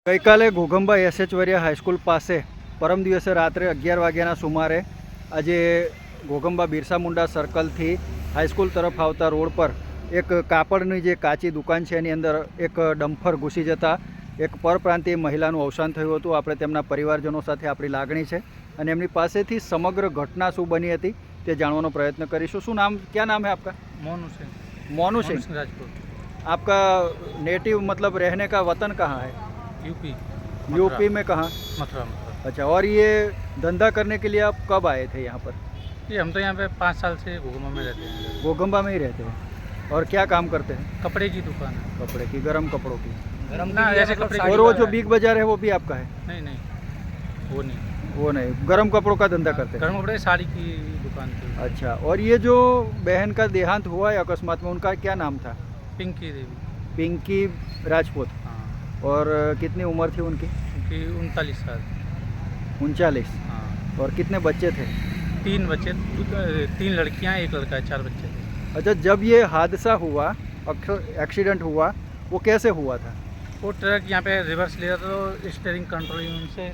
ગઈકાલે Ghoghamba SH Variya high school પાસે પરમ દિવસે રાત્રે 11 વાગ્યાના સુમારે આજે ઘોઘંબા બિરસા મુંડા સર્કલથી હાઈસ્કૂલ તરફ આવતા રોડ પર એક કાપડની જે કાચી દુકાન છે એની અંદર એક ડમ્ફર ઘૂસી જતા એક પરપ્રાંતીય મહિલાનું અવસાન થયું હતું। આપણે તેમના પરિવારજનો સાથે આપણી લાગણી છે અને એમની પાસેથી સમગ્ર ઘટના શું બની હતી તે જાણવાનો પ્રયત્ન કરીશું। શું નામ, क्या नाम है आपका? मोनू सिंह। मोनू सिंह राजपूत। आपका नेटिव मतलब रहने का वतन कहाँ है? यूपी में कहाँ? मथुरा। अच्छा, और ये धंधा करने के लिए आप कब आए थे यहाँ पर? ये हम तो यहाँ पे 5 साल से घोघंबा में रहते हैं। घोघंबा में ही रहते हैं। और क्या काम करते हैं? कपड़े की दुकान है। कपड़े की, गर्म कपड़ों की। ना ऐसे कपड़े और वो जो बिग बाजार है वो भी आपका है? नहीं नहीं, वो नहीं। वो नहीं, गर्म कपड़ों का धंधा करते हैं। गर्म कपड़े साड़ी की दुकान थी। अच्छा, और ये जो बहन का देहांत हुआ है अकस्मात में, उनका क्या नाम था? पिंकी देवी। पिंकी राजपूत। हाँ। और कितनी उम्र थी उनकी? उनकी 39 साल। 39। हाँ। और कितने बच्चे थे? 3 बच्चे, 3 लड़कियाँ 1 लड़का, 4 बच्चे थे। अच्छा, जब ये हादसा हुआ, एक्सीडेंट हुआ, वो कैसे हुआ था? वो ट्रक यहाँ पे रिवर्स ले रहा था तो स्टीयरिंग कंट्रोल से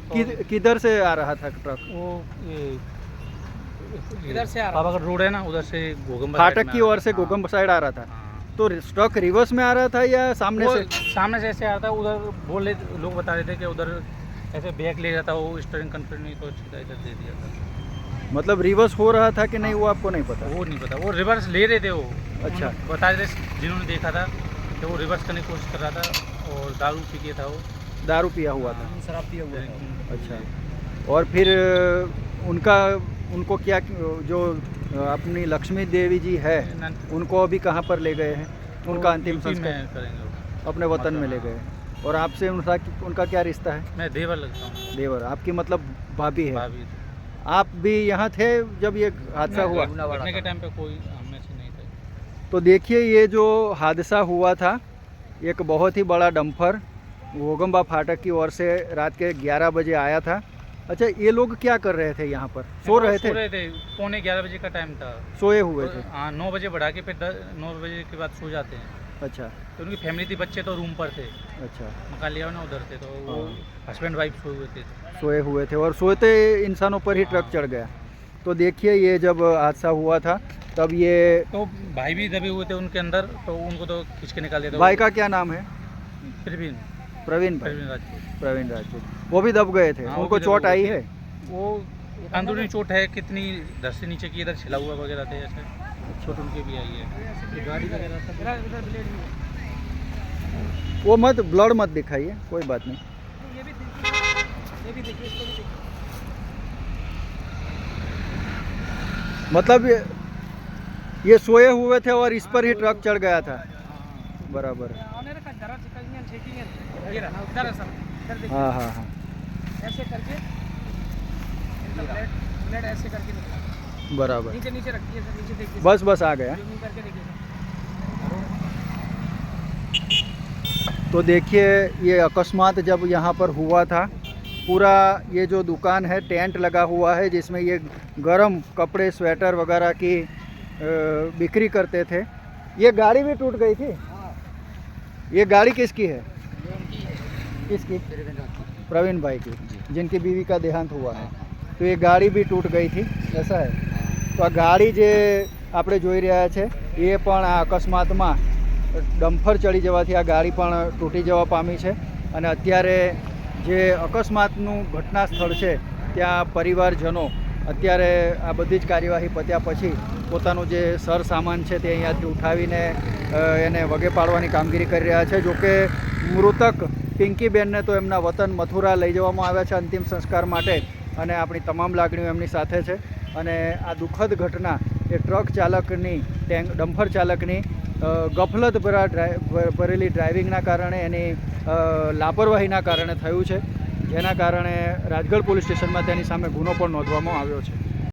किधर से आ रहा था ट्रक? वो इधर से आ रहा, पावागढ़ रोड है ना, उधर से घोघंबा फाटक की ओर से घोघंबा साइड आ रहा था। तो ट्रक रिवर्स में आ रहा था या सामने से? सामने से ऐसे आ रहा था। उधर बोले लोग बता रहे थे कि उधर ऐसे बैक ले रहा था, वो स्टीयरिंग कंट्रोल नहीं तो सीधा इधर दे दिया था। मतलब रिवर्स हो रहा था कि नहीं वो आपको नहीं पता? वो नहीं पता, वो रिवर्स ले रहे थे वो। अच्छा, बता रहे थे जिन्होंने देखा था कि वो रिवर्स करने की कोशिश कर रहा था और दारू पी के था वो। दारू पिया हुआ था? शराब पिया हुआ था। अच्छा, और फिर उनको क्या, जो अपनी लक्ष्मी देवी जी है उनको अभी कहाँ पर ले गए हैं? उनका अंतिम संस्कार करेंगे अपने वतन में ले गए। और आपसे उनका क्या रिश्ता है? मैं देवर लगता हूँ। देवर, आपकी मतलब भाभी है? भाभी। आप भी यहाँ थे जब ये हादसा हुआ? घटने के टाइम पे कोई हम में से नहीं थे। तो देखिए, ये जो हादसा हुआ था, एक बहुत ही बड़ा डंपर घोघंबा फाटक की ओर से रात के 11 बजे आया था। अच्छा, ये लोग क्या कर रहे थे यहाँ पर? सो रहे थे? 11:15 बजे का टाइम था। सोए हुए थे? हाँ, 9 बजे बढ़ा के फिर 9 बजे के बाद सो जाते हैं। अच्छा, तो उनकी फैमिली थी, बच्चे तो रूम पर थे। अच्छा, मकान लिया ना उधर थे, तो वो हस्बैंड वाइफ सोए हुए थे। और सोते इंसानों पर ही ट्रक चढ़ गया। तो देखिए, ये जब हादसा हुआ था तब ये तो भाई भी दबे हुए थे उनके अंदर, तो उनको तो खींच के निकाल दिया था। भाई का क्या नाम है? प्रवीण। प्रवीण भाई। प्रवीण राजपूत। वो भी दब गए थे? हाँ, उनको चोट आई है? वो अंदरूनी चोट है, कितनी धड़ से नीचे की इधर छिला हुआ वगैरह थे, ऐसे चोट उनके भी आई है। गाड़ी वगैरह वो मत ब्लड मत दिखाइए, कोई बात नहीं। ये भी देखिए, इसको भी देखिए। मतलब ये सोए हुए थे और इस पर ही ट्रक चढ़ गया था? बराबर। हाँ हाँ हाँ, ऐसे करके ब्लेड ऐसे करके बराबर। नीचे नीचे रखिए सर, नीचे देखिए। बस बस आ गया। करके देखिए। तो देखिए, ये अकस्मात जब यहाँ पर हुआ था, पूरा ये जो दुकान है टेंट लगा हुआ है जिसमें ये गरम कपड़े, स्वेटर वगैरह की बिक्री करते थे। ये गाड़ी भी टूट गई थी? ये गाड़ी किसकी है? किसकी? प्रवीण भाई की, जिनकी बीवी का देहांत हुआ है। तो ये गाड़ी भी टूट गई थी, ऐसा है? तो आ गाड़ी जे આપણે જોઈ રહ્યા છે એ પણ આ અકસ્માતમાં ડમ્ફર ચડી જવાથી આ ગાડી પણ તૂટી જવા પામી છે। અને અત્યારે જે અકસ્માતનું ઘટના સ્થળ છે ત્યાં પરિવારજનો અત્યારે આ બધી જ કાર્યવાહી પત્યા પછી પોતાનું જે સર સામાન છે તે અહીંયાથી ઉઠાવીને એને વગે પાડવાની કામગીરી કરી રહ્યા છે। જોકે મૃતક પિંકીબેનને તો એમના વતન મથુરા લઈ જવામાં આવ્યા છે અંતિમ સંસ્કાર માટે, અને આપણી તમામ લાગણીઓ એમની સાથે છે। અને આ દુઃખદ ઘટના એ ટ્રક ચાલકની, ડમ્ફર ચાલકની ગફલત ભરેલી ડ્રાઇવિંગના કારણે, એની લાપરવાહીના કારણે થયું છે, જેના કારણે રાજગઢ પોલીસ સ્ટેશનમાં તેની સામે ગુનો પણ નોંધવામાં આવ્યો છે।